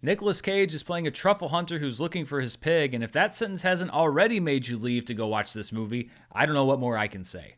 Nicolas Cage is playing a truffle hunter who's looking for his pig, and if that sentence hasn't already made you leave to go watch this movie, I don't know what more I can say.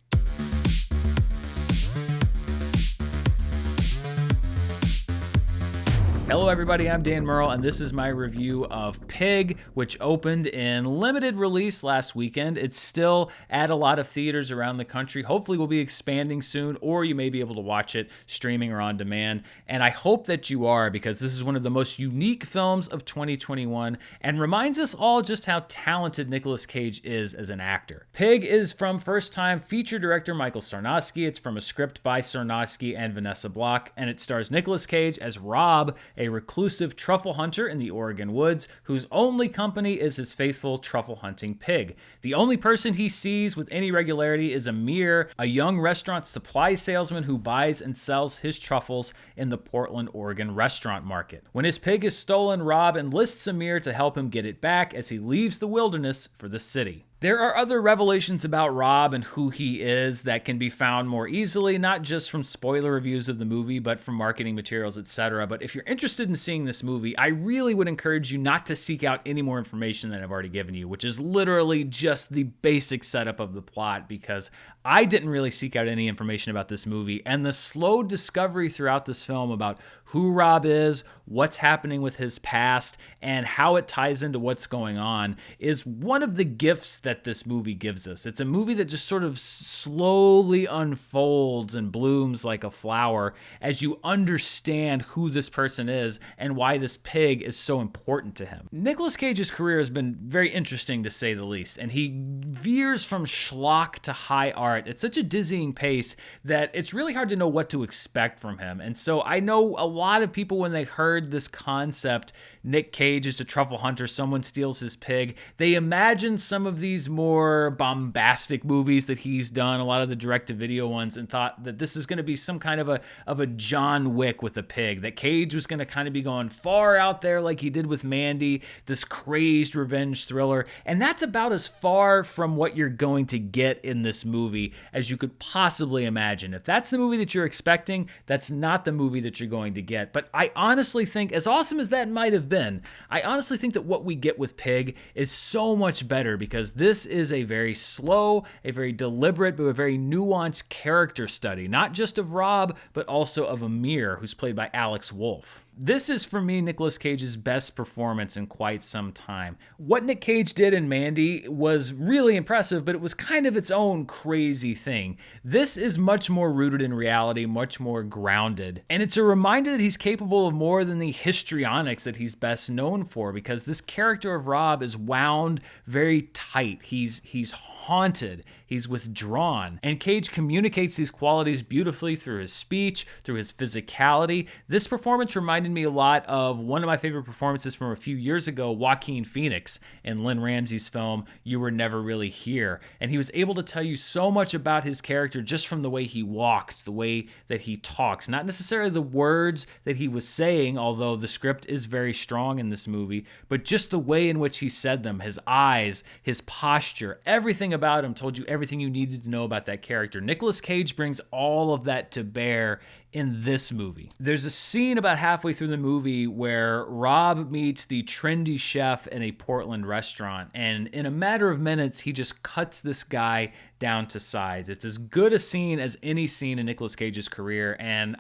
Hello everybody, I'm Dan Murrell, and this is my review of Pig, which opened in limited release last weekend. It's still at a lot of theaters around the country. Hopefully we'll be expanding soon, or you may be able to watch it streaming or on demand. And I hope that you are, because this is one of the most unique films of 2021 and reminds us all just how talented Nicolas Cage is as an actor. Pig is from first-time feature director Michael Sarnowski. It's from a script by Sarnowski and Vanessa Block, and it stars Nicolas Cage as Rob, a reclusive truffle hunter in the Oregon woods whose only company is his faithful truffle hunting pig. The only person he sees with any regularity is Amir, a young restaurant supply salesman who buys and sells his truffles in the Portland, Oregon restaurant market. When his pig is stolen, Rob enlists Amir to help him get it back as he leaves the wilderness for the city. There are other revelations about Rob and who he is that can be found more easily, not just from spoiler reviews of the movie, but from marketing materials, etc. But if you're interested in seeing this movie, I really would encourage you not to seek out any more information than I've already given you, which is literally just the basic setup of the plot, because I didn't really seek out any information about this movie, and the slow discovery throughout this film about who Rob is, what's happening with his past, and how it ties into what's going on is one of the gifts that this movie gives us. It's a movie that just sort of slowly unfolds and blooms like a flower as you understand who this person is and why this pig is so important to him. Nicolas Cage's career has been very interesting, to say the least, and he veers from schlock to high art at such a dizzying pace that it's really hard to know what to expect from him. And so I know a lot of people, when they heard this concept, Nick Cage is a truffle hunter, someone steals his pig, they imagine some of these more bombastic movies that he's done, a lot of the direct-to-video ones, and thought that this is going to be some kind of a John Wick with a pig, that Cage was going to kind of be going far out there like he did with Mandy, this crazed revenge thriller, and that's about as far from what you're going to get in this movie as you could possibly imagine. If that's the movie that you're expecting, that's not the movie that you're going to get. But I honestly think, as awesome as that might have been, I honestly think that what we get with Pig is so much better, because this is a very slow, a very deliberate, but a very nuanced character study, not just of Rob, but also of Amir, who's played by Alex Wolff. This is, for me, Nicolas Cage's best performance in quite some time. What Nick Cage did in Mandy was really impressive, but it was kind of its own crazy thing. This is much more rooted in reality, much more grounded. And it's a reminder that he's capable of more than the histrionics that he's best known for, because this character of Rob is wound very tight. He's haunted. He's withdrawn. And Cage communicates these qualities beautifully through his speech, through his physicality. This performance reminded me a lot of one of my favorite performances from a few years ago, Joaquin Phoenix, in Lynn Ramsey's film, You Were Never Really Here. And he was able to tell you so much about his character just from the way he walked, the way that he talked. Not necessarily the words that he was saying, although the script is very strong in this movie, but just the way in which he said them, his eyes, his posture, everything about him told you everything you needed to know about that character. Nicolas Cage brings all of that to bear in this movie. There's a scene about halfway through the movie where Rob meets the trendy chef in a Portland restaurant, and in a matter of minutes, he just cuts this guy down to size. It's as good a scene as any scene in Nicolas Cage's career, and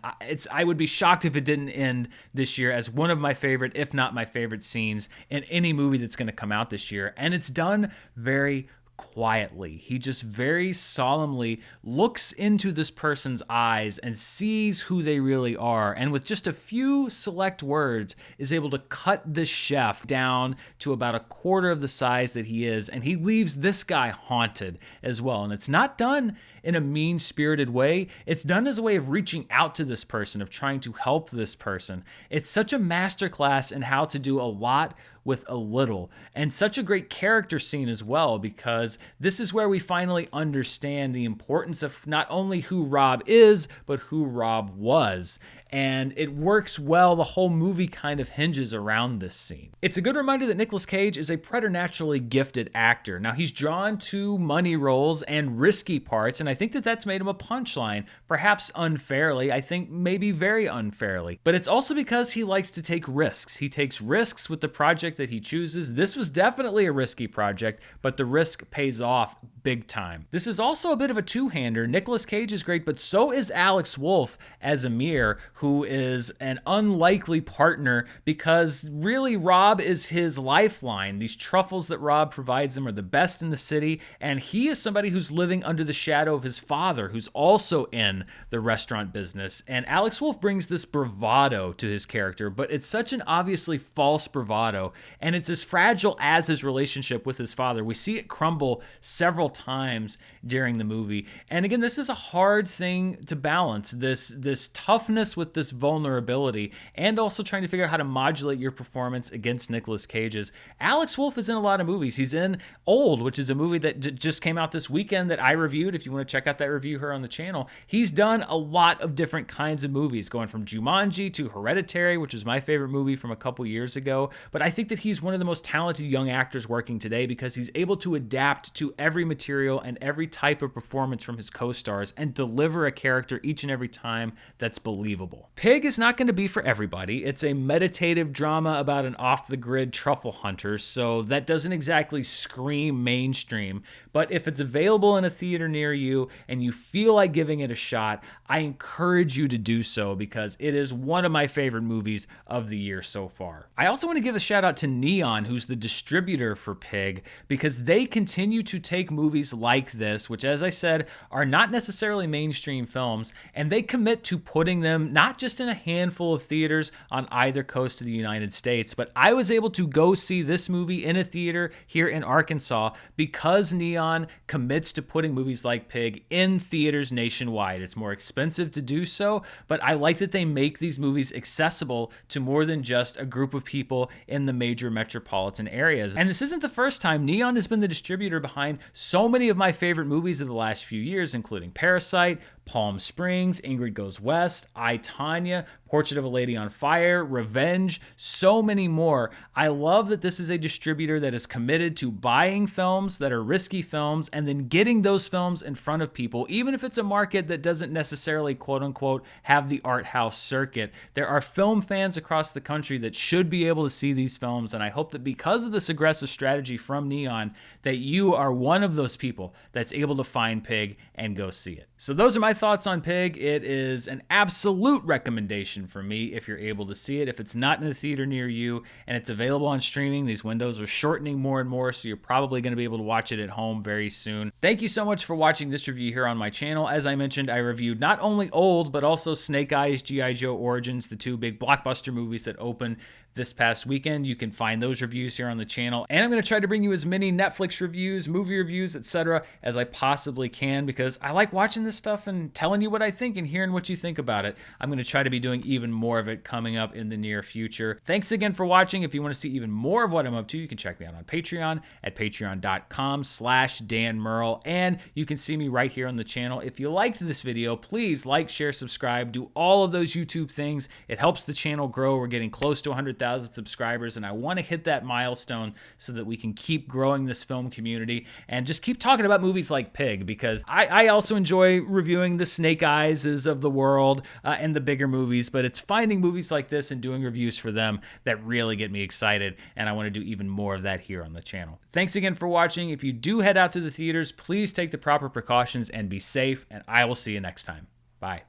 I would be shocked if it didn't end this year as one of my favorite, if not my favorite scenes in any movie that's going to come out this year, and it's done very quietly. He just very solemnly looks into this person's eyes and sees who they really are, and with just a few select words is able to cut this chef down to about a quarter of the size that he is, and he leaves this guy haunted as well. And it's not done in a mean-spirited way. It's done as a way of reaching out to this person, of trying to help this person. It's such a masterclass in how to do a lot with a little, and such a great character scene as well, because this is where we finally understand the importance of not only who Rob is, but who Rob was. and it works well. The whole movie kind of hinges around this scene. It's a good reminder that Nicolas Cage is a preternaturally gifted actor. Now, he's drawn to money roles and risky parts, and I think that that's made him a punchline, perhaps unfairly. I think maybe very unfairly. But it's also because he likes to take risks. He takes risks with the project that he chooses. This was definitely a risky project, but the risk pays off big time. This is also a bit of a two-hander. Nicolas Cage is great, but so is Alex Wolff as Amir, who is an unlikely partner because really Rob is his lifeline. These truffles that Rob provides him are the best in the city, and he is somebody who's living under the shadow of his father, who's also in the restaurant business. And Alex Wolff brings this bravado to his character, but it's such an obviously false bravado, and it's as fragile as his relationship with his father. We see it crumble several times during the movie. And again, this is a hard thing to balance, this toughness with this vulnerability, and also trying to figure out how to modulate your performance against Nicolas Cage's. Alex Wolff is in a lot of movies. He's in Old, which is a movie that just came out this weekend that I reviewed. If you want to check out that review here on the channel, he's done a lot of different kinds of movies, going from Jumanji to Hereditary, which is my favorite movie from a couple years ago. But I think that he's one of the most talented young actors working today because he's able to adapt to every material and every type of performance from his co-stars and deliver a character each and every time that's believable. Pig is not going to be for everybody. It's a meditative drama about an off-the-grid truffle hunter, so that doesn't exactly scream mainstream. But if it's available in a theater near you and you feel like giving it a shot, I encourage you to do so because it is one of my favorite movies of the year so far. I also want to give a shout out to Neon, who's the distributor for Pig, because they continue to take movies like this, which, as I said, are not necessarily mainstream films, and they commit to putting them not just in a handful of theaters on either coast of the United States, but I was able to go see this movie in a theater here in Arkansas because Neon commits to putting movies like Pig in theaters nationwide. It's more expensive to do so, but I like that they make these movies accessible to more than just a group of people in the major metropolitan areas. And this isn't the first time. Neon has been the distributor behind so many of my favorite movies of the last few years, including Parasite, Palm Springs, Ingrid Goes West, I, Tonya, Portrait of a Lady on Fire, Revenge, so many more. I love that this is a distributor that is committed to buying films that are risky films and then getting those films in front of people, even if it's a market that doesn't necessarily, quote unquote, have the art house circuit. There are film fans across the country that should be able to see these films, and I hope that because of this aggressive strategy from Neon, that you are one of those people that's able to find Pig and go see it. So those are my thoughts on Pig. It is an absolute recommendation for me if you're able to see it. If it's not in a theater near you and it's available on streaming, these windows are shortening more and more, so you're probably going to be able to watch it at home very soon. Thank you so much for watching this review here on my channel. As I mentioned, I reviewed not only Old, but also Snake Eyes, G.I. Joe Origins, the two big blockbuster movies that opened this past weekend. You can find those reviews here on the channel, and I'm going to try to bring you as many Netflix reviews, movie reviews, etc. as I possibly can because I like watching this stuff and telling you what I think and hearing what you think about it. I'm going to try to be doing even more of it coming up in the near future. Thanks again for watching. If you want to see even more of what I'm up to, you can check me out on Patreon at patreon.com/Dan Murrell, and you can see me right here on the channel. If you liked this video, please like, share, subscribe, do all of those YouTube things. It helps the channel grow. We're getting close to 100,000 subscribers, and I want to hit that milestone so that we can keep growing this film community and just keep talking about movies like Pig, because I also enjoy reviewing the Snake Eyes of the world and the bigger movies, but it's finding movies like this and doing reviews for them that really get me excited, and I want to do even more of that here on the channel. Thanks again for watching. If you do head out to the theaters, please take the proper precautions and be safe, and I will see you next time. Bye.